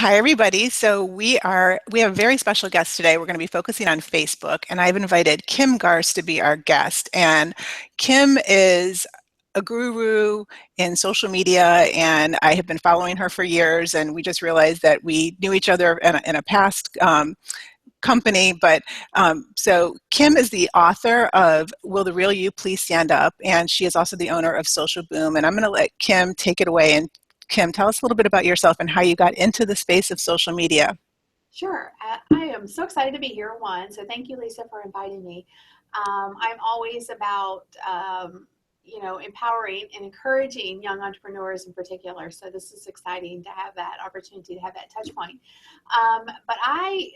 Hi, everybody. So we have a very special guest today. We're going to be focusing on Facebook, and I've invited Kim Garst to be our guest. And Kim is a guru in social media, and I have been following her for years. And we just realized that we knew each other in a past company. So Kim is the author of "Will the Real You Please Stand Up," and she is also the owner of Social Boom. And I'm going to let Kim take it away. And Kim, tell us a little bit about yourself and how you got into the space of social media. Sure. I am so excited to be here, one. So thank you, Lisa, for inviting me. I'm always about, empowering and encouraging young entrepreneurs in particular. So this is exciting to have that opportunity to have that touch point. But I,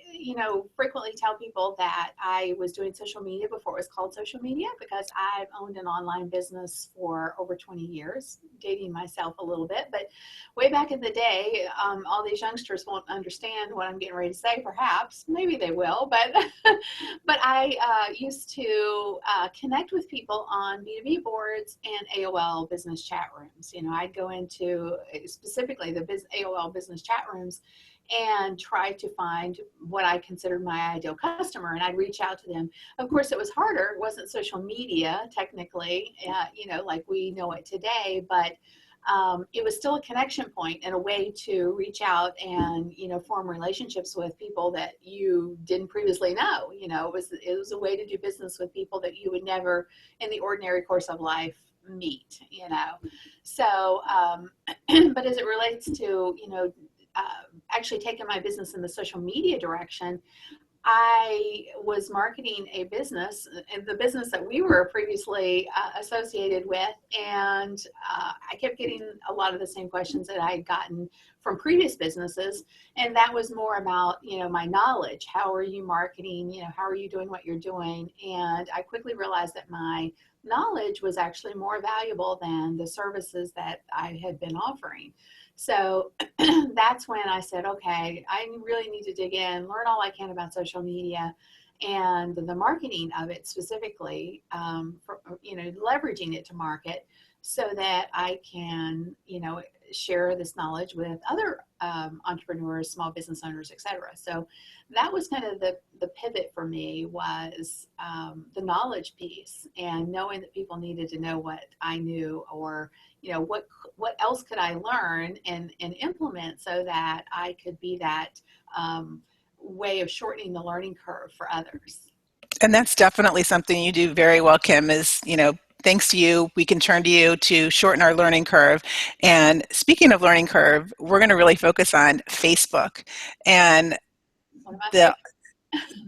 frequently tell people that I was doing social media before it was called social media because I've owned an online business for over 20 years, dating myself a little bit. But way back in the day, all these youngsters won't understand what I'm getting ready to say. Perhaps, maybe they will, but but I used to connect with people on B2B boards and AOL business chat rooms. I'd go into specifically the AOL business chat rooms and try to find what I considered my ideal customer, and I'd reach out to them. Of course, it was harder. It wasn't social media technically, like we know it today, but it was still a connection point and a way to reach out and form relationships with people that you didn't previously know. It was a way to do business with people that you would never in the ordinary course of life meet. So but as it relates to actually taking my business in the social media direction, I was marketing a business, and the business that we were previously associated with, and I kept getting a lot of the same questions that I had gotten from previous businesses, and that was more about, my knowledge. How are you marketing? How are you doing what you're doing? And I quickly realized that my knowledge was actually more valuable than the services that I had been offering. So that's when I said, okay, I really need to dig in, learn all I can about social media and the marketing of it specifically, leveraging it to market so that I can, share this knowledge with other entrepreneurs, small business owners, etc. So that was kind of the pivot for me, was the knowledge piece and knowing that people needed to know what I knew, or what else could I learn and implement so that I could be that way of shortening the learning curve for others. And that's definitely something you do very well, Kim, is, thanks to you, we can turn to you to shorten our learning curve. And speaking of learning curve, we're going to really focus on Facebook. And One of my the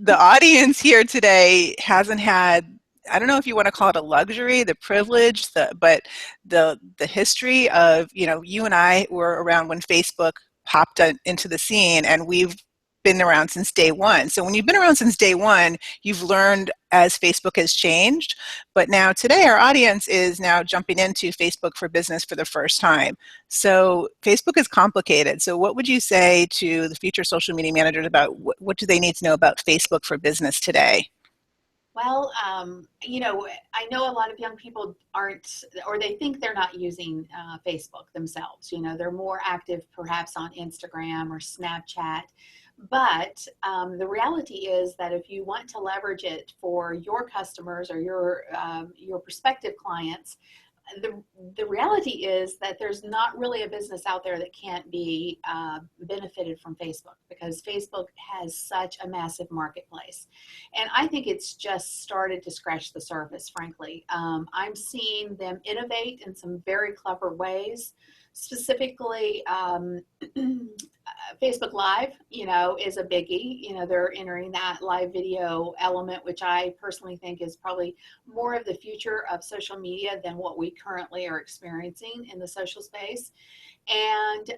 the audience here today hasn't had, I don't know if you want to call it a luxury, the privilege, but the history of, you and I were around when Facebook popped into the scene, and we've been around since day one. So when you've been around since day one, you've learned as Facebook has changed. But now today, our audience is now jumping into Facebook for Business for the first time. So Facebook is complicated. So what would you say to the future social media managers about what do they need to know about Facebook for Business today? Well, I know a lot of young people aren't, or they think they're not using Facebook themselves. They're more active perhaps on Instagram or Snapchat. But the reality is that if you want to leverage it for your customers or your prospective clients, the reality is that there's not really a business out there that can't be benefited from Facebook, because Facebook has such a massive marketplace. And I think it's just started to scratch the surface, frankly. I'm seeing them innovate in some very clever ways. Specifically, Facebook Live, is a biggie. They're entering that live video element, which I personally think is probably more of the future of social media than what we currently are experiencing in the social space. And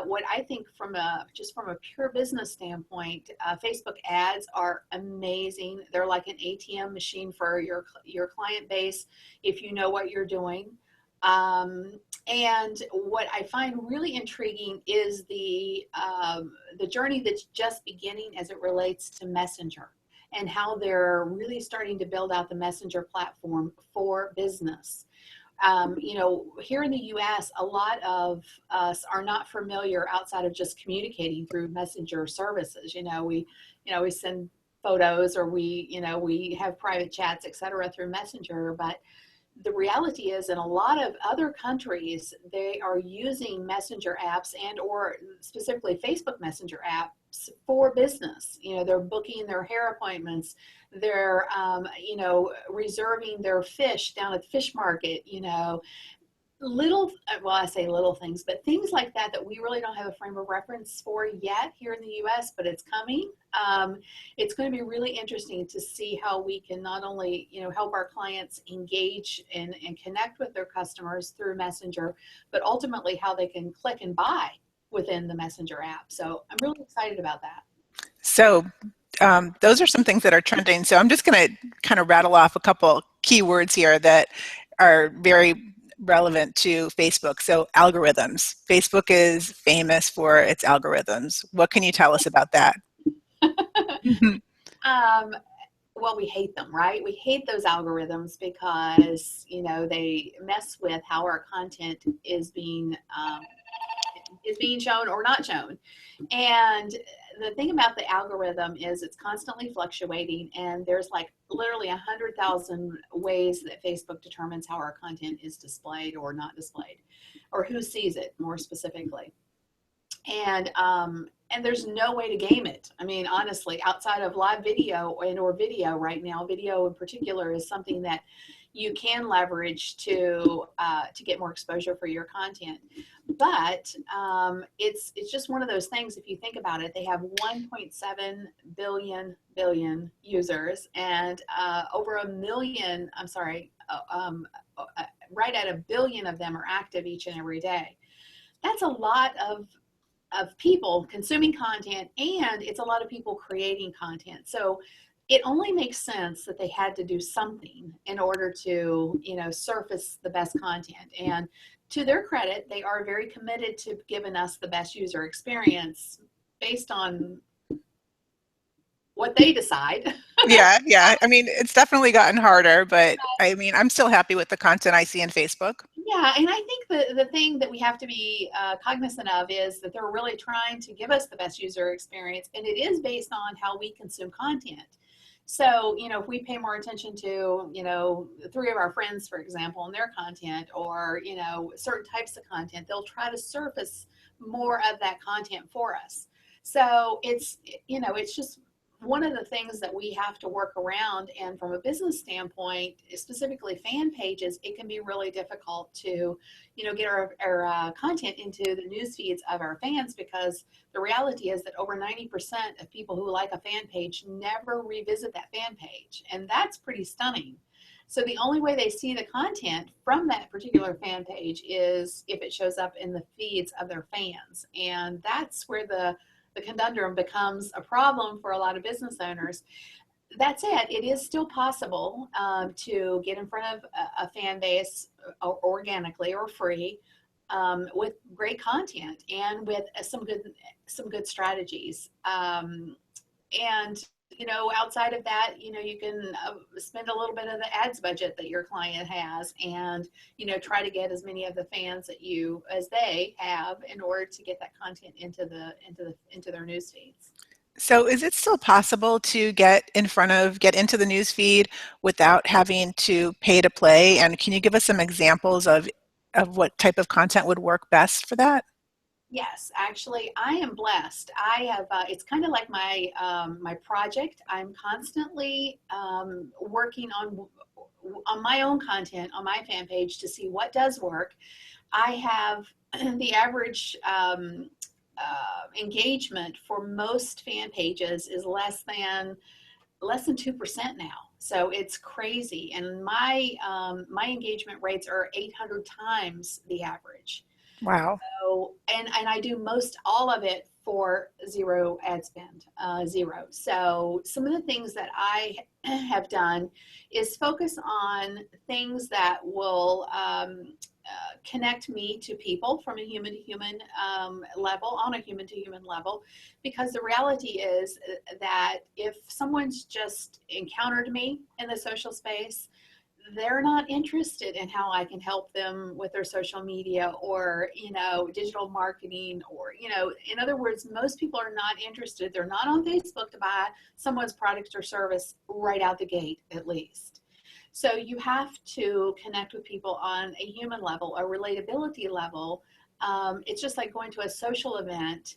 what I think from a pure business standpoint, Facebook ads are amazing. They're like an ATM machine for your client base if you know what you're doing. And what I find really intriguing is the journey that's just beginning as it relates to Messenger, and how they're really starting to build out the Messenger platform for business. Here in the U.S., a lot of us are not familiar outside of just communicating through messenger services. We send photos, or we have private chats, etc., through Messenger. But the reality is, in a lot of other countries, they are using messenger apps and or specifically Facebook Messenger apps for business. They're booking their hair appointments, they're reserving their fish down at the fish market. Little, well, I say little things, but things like that we really don't have a frame of reference for yet here in the US, but it's coming. It's going to be really interesting to see how we can not only help our clients engage and connect with their customers through Messenger, but ultimately how they can click and buy within the Messenger app. So I'm really excited about that. So those are some things that are trending. So I'm just going to kind of rattle off a couple keywords here that are very relevant to Facebook. So algorithms. Facebook is famous for its algorithms. What can you tell us about that? Well, we hate them, right? We hate those algorithms because they mess with how our content is being shown or not shown. And the thing about the algorithm is it's constantly fluctuating, and there's like literally 100,000 ways that Facebook determines how our content is displayed or not displayed, or who sees it more specifically. And there's no way to game it. I mean, honestly, outside of live video or video right now, video in particular is something that you can leverage to get more exposure for your content. But it's just one of those things. If you think about it, they have 1.7 billion users, and over a million. I'm sorry, right at a billion of them are active each and every day. That's a lot of people consuming content, and it's a lot of people creating content. So it only makes sense that they had to do something in order to, surface the best content. And to their credit, they are very committed to giving us the best user experience based on what they decide. Yeah. I mean, it's definitely gotten harder, but I mean, I'm still happy with the content I see in Facebook. Yeah, and I think the thing that we have to be cognizant of is that they're really trying to give us the best user experience, and it is based on how we consume content. So, if we pay more attention to, three of our friends, for example, and their content, or, certain types of content, they'll try to surface more of that content for us. So it's just one of the things that we have to work around. And from a business standpoint, specifically fan pages, it can be really difficult to, get our content into the news feeds of our fans, because the reality is that over 90% of people who like a fan page never revisit that fan page. And that's pretty stunning. So the only way they see the content from that particular fan page is if it shows up in the feeds of their fans. And that's where the conundrum becomes a problem for a lot of business owners. That said, it is still possible to get in front of a fan base organically or free, with great content and with some good strategies. And outside of that, you can spend a little bit of the ads budget that your client has, and try to get as many of the fans as they have in order to get that content into their news feeds. So is it still possible to get into the news feed without having to pay to play? And can you give us some examples of what type of content would work best for that? Yes, actually, I am blessed. I have. It's kind of like my project. I'm constantly working on my own content on my fan page to see what does work. I have the average engagement for most fan pages is less than 2% now. So it's crazy, and my engagement rates are 800 times the average. Wow. So, and I do most all of it for zero ad spend, zero. So some of the things that I have done is focus on things that will connect me to people from a human to human level, on a human to human level, because the reality is that if someone's just encountered me in the social space, they're not interested in how I can help them with their social media or, digital marketing or, in other words, most people are not interested. They're not on Facebook to buy someone's product or service right out the gate, at least. So you have to connect with people on a human level, a relatability level. It's just like going to a social event.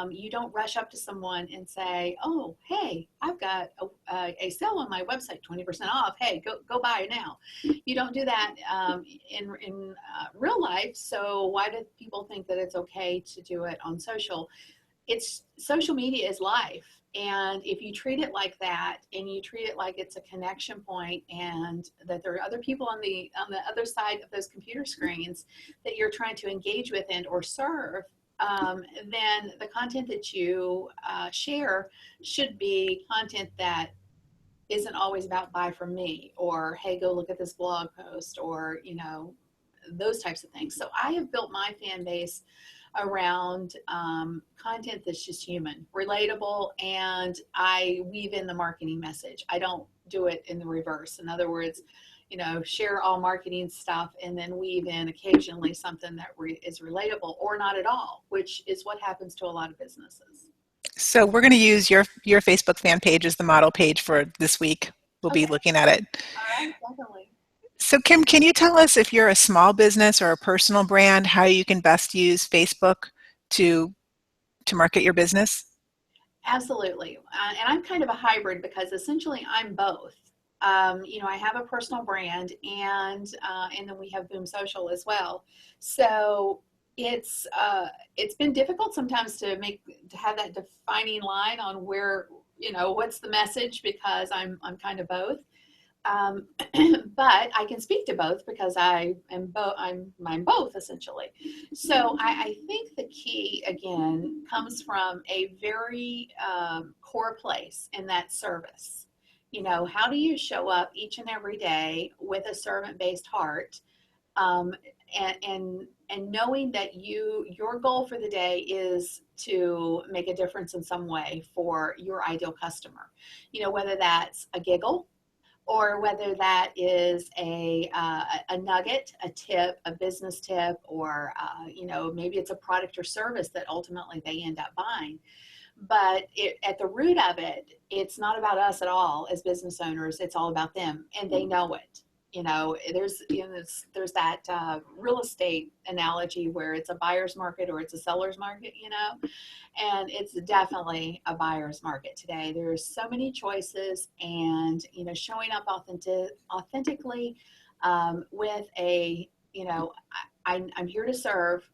You don't rush up to someone and say, "Oh, hey, I've got a sale on my website, 20% off. Hey, go buy it now." You don't do that in real life. So why do people think that it's okay to do it on social? It's social media is life, and if you treat it like that and you treat it like it's a connection point and that there are other people on the other side of those computer screens that you're trying to engage with and or serve, then the content that you share should be content that isn't always about buy from me or hey, go look at this blog post or those types of things. So I have built my fan base around content that's just human, relatable, and I weave in the marketing message. I don't do it in the reverse. In other words, share all marketing stuff and then weave in occasionally something that is relatable or not at all, which is what happens to a lot of businesses. So we're going to use your Facebook fan page as the model page for this week. We'll be Okay, looking at it. all right, definitely. So Kim, can you tell us if you're a small business or a personal brand, how you can best use Facebook to market your business? Absolutely. And I'm kind of a hybrid because essentially I'm both. I have a personal brand and then we have Boom Social as well. So it's been difficult sometimes to have that defining line on where, what's the message because I'm kind of both. Um, but I can speak to both because I'm both essentially. So I think the key again comes from a very core place in that service. How do you show up each and every day with a servant-based heart, um, and knowing that your goal for the day is to make a difference in some way for your ideal customer. Whether that's a giggle or whether that is a nugget, a tip, a business tip, or maybe it's a product or service that ultimately they end up buying. But at the root of it, it's not about us at all as business owners. It's all about them, and they know it. There's that real estate analogy where it's a buyer's market or it's a seller's market. And it's definitely a buyer's market today. There's so many choices, and showing up authentically with a I'm here to serve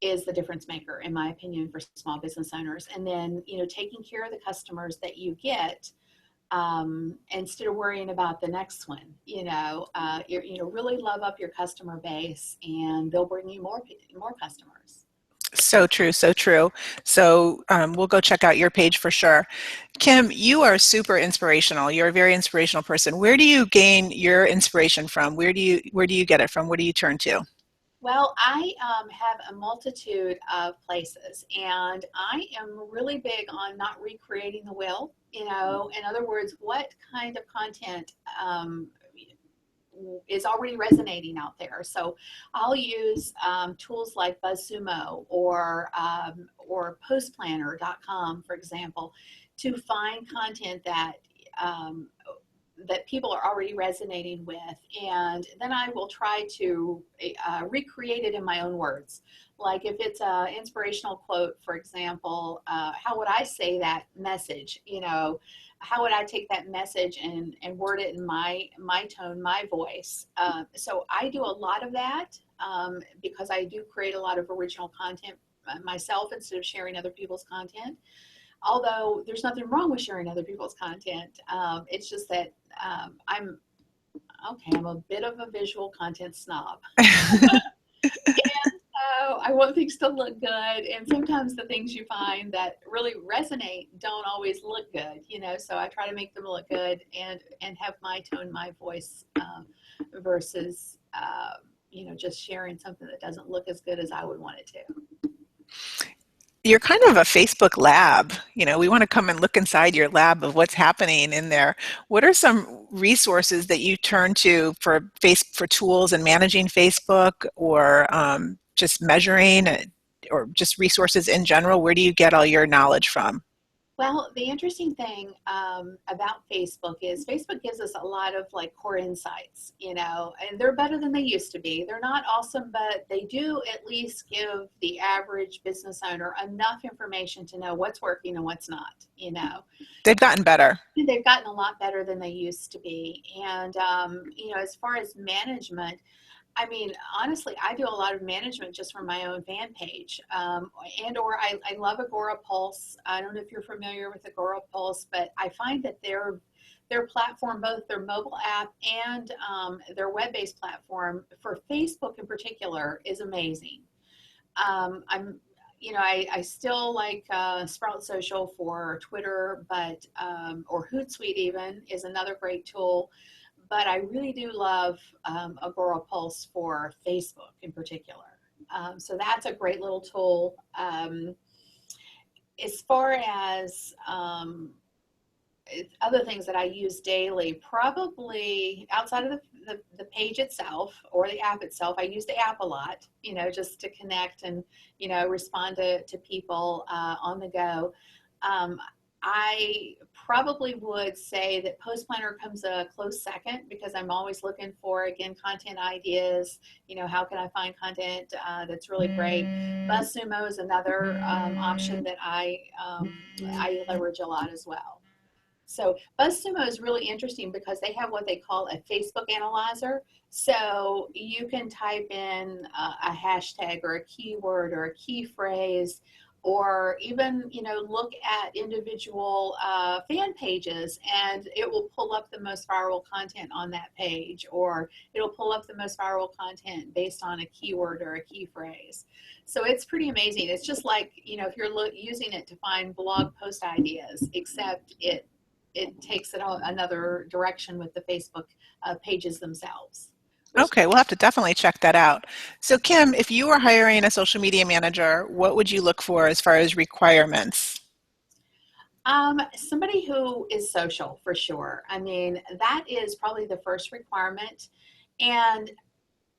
is the difference maker, in my opinion, for small business owners. And then taking care of the customers that you get, instead of worrying about the next one. Really love up your customer base, and they'll bring you more customers. So true, so true. So we'll go check out your page for sure. Kim, you are super inspirational. You're a very inspirational person. Where do you gain your inspiration from? Where do you get it from? What do you turn to? Well, I have a multitude of places, and I am really big on not recreating the wheel. In other words, what kind of content is already resonating out there. So I'll use tools like BuzzSumo or PostPlanner.com, for example, to find content um, that people are already resonating with, and then I will try to recreate it in my own words. Like if it's an inspirational quote, for example, how would I say that message? How would I take that message and word it in my tone, my voice? So I do a lot of that because I do create a lot of original content myself instead of sharing other people's content. Although there's nothing wrong with sharing other people's content. It's just that I'm a bit of a visual content snob. And so I want things to look good. And sometimes the things you find that really resonate don't always look good, so I try to make them look good and have my tone, my voice, versus, just sharing something that doesn't look as good as I would want it to. You're kind of a Facebook lab. We want to come and look inside your lab of what's happening in there. What are some resources that you turn to for tools and managing Facebook, or just measuring, or just resources in general? Where do you get all your knowledge from? Well, the interesting thing about Facebook is Facebook gives us a lot of like core insights, and they're better than they used to be. They're not awesome, but they do at least give the average business owner enough information to know what's working and what's not. They've gotten better. They've gotten a lot better than they used to be. And, as far as management, I mean, honestly, I do a lot of management just from my own fan page, and or I love Agora Pulse. I don't know if you're familiar with Agora Pulse, but I find that their platform, both their mobile app and their web-based platform for Facebook in particular, is amazing. I still like Sprout Social for Twitter, but or Hootsuite even is another great tool. But I really do love Agora Pulse for Facebook in particular. So that's a great little tool. As far as other things that I use daily, probably outside of the page itself or the app itself, I use the app a lot, just to connect and, respond to people on the go. I probably would say that Post Planner comes a close second because I'm always looking for, again, content ideas. How can I find content that's really great? BuzzSumo is another option that I leverage a lot as well. So BuzzSumo is really interesting because they have what they call a Facebook analyzer. So you can type in a hashtag or a keyword or a key phrase, or even look at individual fan pages, and it will pull up the most viral content on that page, or it'll pull up the most viral content based on a keyword or a key phrase. So it's pretty amazing. It's just like if you're using it to find blog post ideas, except it takes it another direction with the Facebook pages themselves. Okay, we'll have to definitely check that out. So Kim, if you were hiring a social media manager, what would you look for as far as requirements? Somebody who is social, for sure. I mean, that is probably the first requirement. And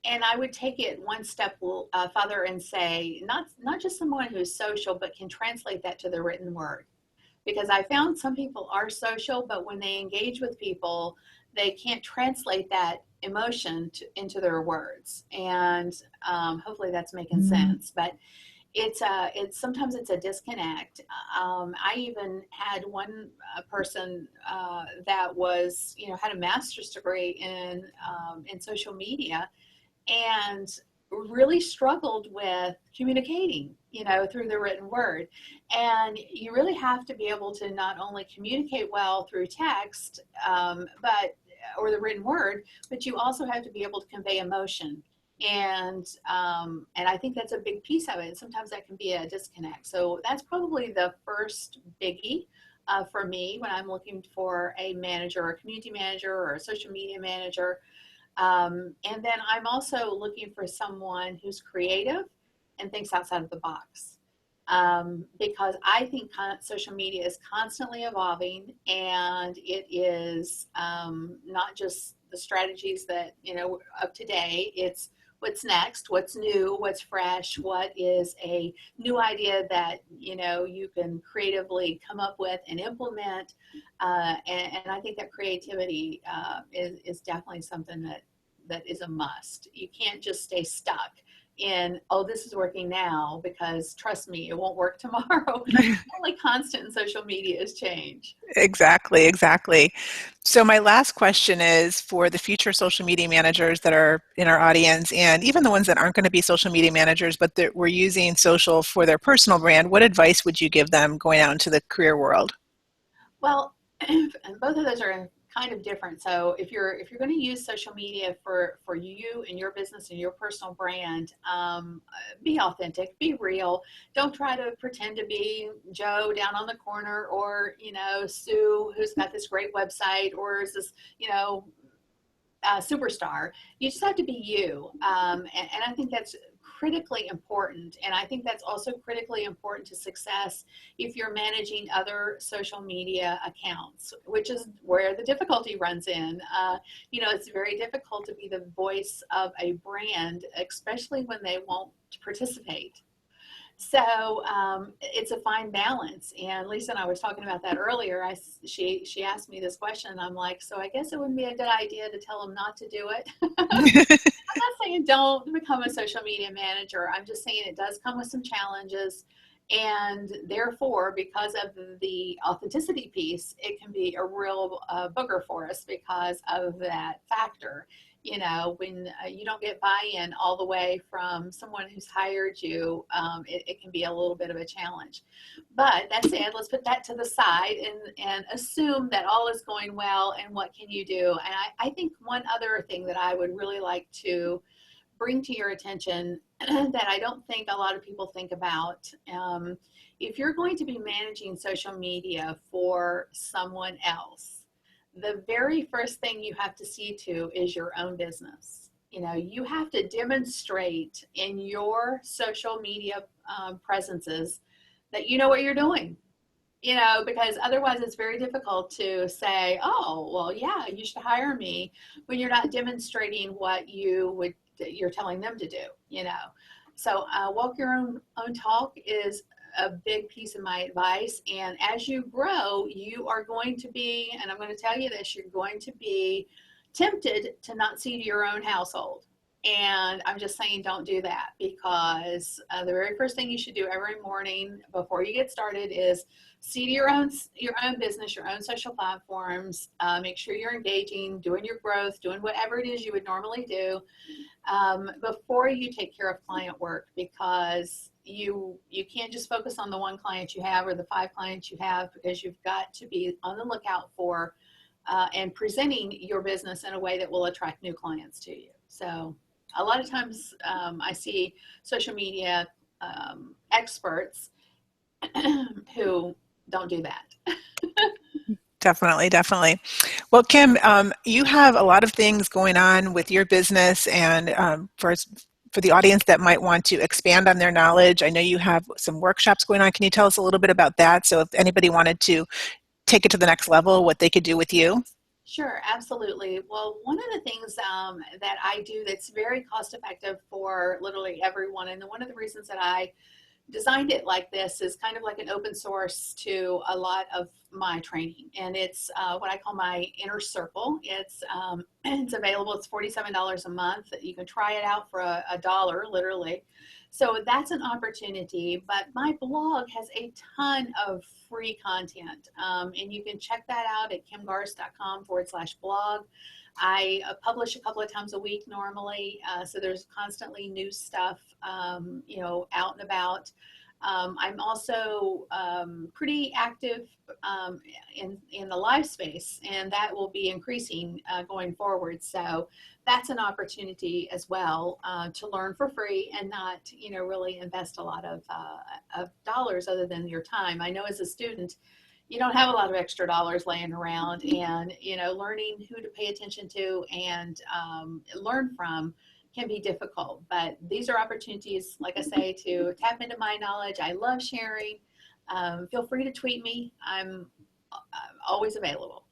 I would take it one step further and say, not just someone who's social, but can translate that to the written word. Because I found some people are social, but when they engage with people, they can't translate that emotion into their words. And hopefully that's making sense. But it's sometimes it's a disconnect. I even had one person that was had a master's degree in social media, and really struggled with communicating, through the written word. And you really have to be able to not only communicate well through text, or the written word, but you also have to be able to convey emotion. And I think that's a big piece of it. Sometimes that can be a disconnect. So that's probably the first biggie for me when I'm looking for a manager, or a community manager, or a social media manager. And then I'm also looking for someone who's creative and thinks outside of the box. Because I think social media is constantly evolving, and it is not just the strategies that, of today. It's what's next, what's new, what's fresh, what is a new idea that, you can creatively come up with and implement. And I think that creativity is definitely something that is a must. You can't just stay stuck in, oh, this is working now, because trust me, it won't work tomorrow. The only constant in social media is change. Exactly, exactly. So my last question is for the future social media managers that are in our audience, and even the ones that aren't going to be social media managers, but that were using social for their personal brand, what advice would you give them going out into the career world? Well, both of those are kind of different. So if you're going to use social media for you and your business and your personal brand, be authentic, be real. Don't try to pretend to be Joe down on the corner, or Sue, who's got this great website, or is this superstar. You just have to be you, and I think that's critically important. And I think that's also critically important to success if you're managing other social media accounts, which is where the difficulty runs in. It's very difficult to be the voice of a brand, especially when they won't participate. So it's a fine balance. And Lisa and I was talking about that earlier. She asked me this question, and I'm like, so I guess it wouldn't be a good idea to tell them not to do it. I'm not saying don't become a social media manager. I'm just saying it does come with some challenges. And therefore, because of the authenticity piece, it can be a real booger for us because of that factor. When you don't get buy-in all the way from someone who's hired you, it can be a little bit of a challenge. But that said, let's put that to the side and assume that all is going well, and what can you do? And I think one other thing that I would really like to bring to your attention that I don't think a lot of people think about, if you're going to be managing social media for someone else, the very first thing you have to see to is your own business. You have to demonstrate in your social media presences that you know what you're doing, because otherwise it's very difficult to say, oh, well, yeah, you should hire me, when you're not demonstrating what you're telling them to do. So walk your own talk is a big piece of my advice. And as you grow, you are going to be, and I'm going to tell you this, you're going to be tempted to not see to your own household. And I'm just saying, don't do that, because the very first thing you should do every morning before you get started is see to your own business, your own social platforms. Make sure you're engaging, doing your growth, doing whatever it is you would normally do before you take care of client work, because you can't just focus on the one client you have or the 5 clients you have, because you've got to be on the lookout for and presenting your business in a way that will attract new clients to you. So a lot of times I see social media experts who don't do that. Definitely, definitely. Well, Kim, you have a lot of things going on with your business, and for the audience that might want to expand on their knowledge, I know you have some workshops going on. Can you tell us a little bit about that? So if anybody wanted to take it to the next level, what they could do with you? Sure, absolutely. Well, one of the things that I do that's very cost effective for literally everyone, and one of the reasons that I designed it like this is kind of like an open source to a lot of my training, and it's what I call my inner circle. It's available. It's $47 a month. You can try it out for a dollar, literally. So that's an opportunity. But my blog has a ton of free content, and you can check that out at kimgarst.com/blog. I publish a couple of times a week normally, so there's constantly new stuff, out and about. I'm also pretty active in the live space, and that will be increasing going forward. So that's an opportunity as well to learn for free and not, really invest a lot of dollars other than your time. I know as a student, you don't have a lot of extra dollars laying around, and learning who to pay attention to and learn from can be difficult. But these are opportunities, like I say, to tap into my knowledge. I love sharing. Feel free to tweet me. I'm always available.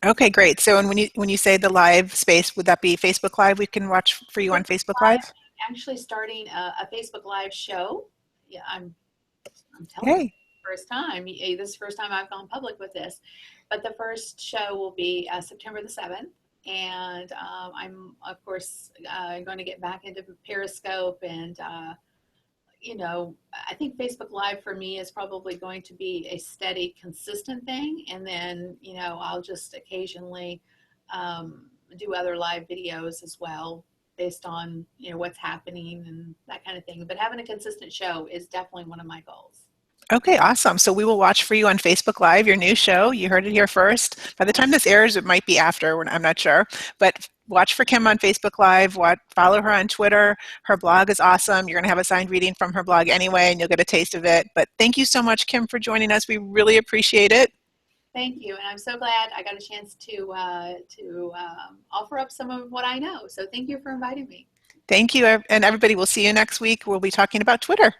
Okay, great. So, and when you say the live space, would that be Facebook Live? We can watch for you on Facebook Live? Actually starting a Facebook Live show. Yeah, I'm telling you. Hey. First time. This is the first time I've gone public with this, but the first show will be September the 7th, and I'm of course going to get back into Periscope, and I think Facebook Live for me is probably going to be a steady, consistent thing, and then I'll just occasionally do other live videos as well based on what's happening and that kind of thing. But having a consistent show is definitely one of my goals. Okay, awesome. So we will watch for you on Facebook Live, your new show. You heard it here first. By the time this airs, it might be after. I'm not sure. But watch for Kim on Facebook Live. Follow her on Twitter. Her blog is awesome. You're going to have a signed reading from her blog anyway, and you'll get a taste of it. But thank you so much, Kim, for joining us. We really appreciate it. Thank you. And I'm so glad I got a chance to offer up some of what I know. So thank you for inviting me. Thank you, and everybody. We'll see you next week. We'll be talking about Twitter.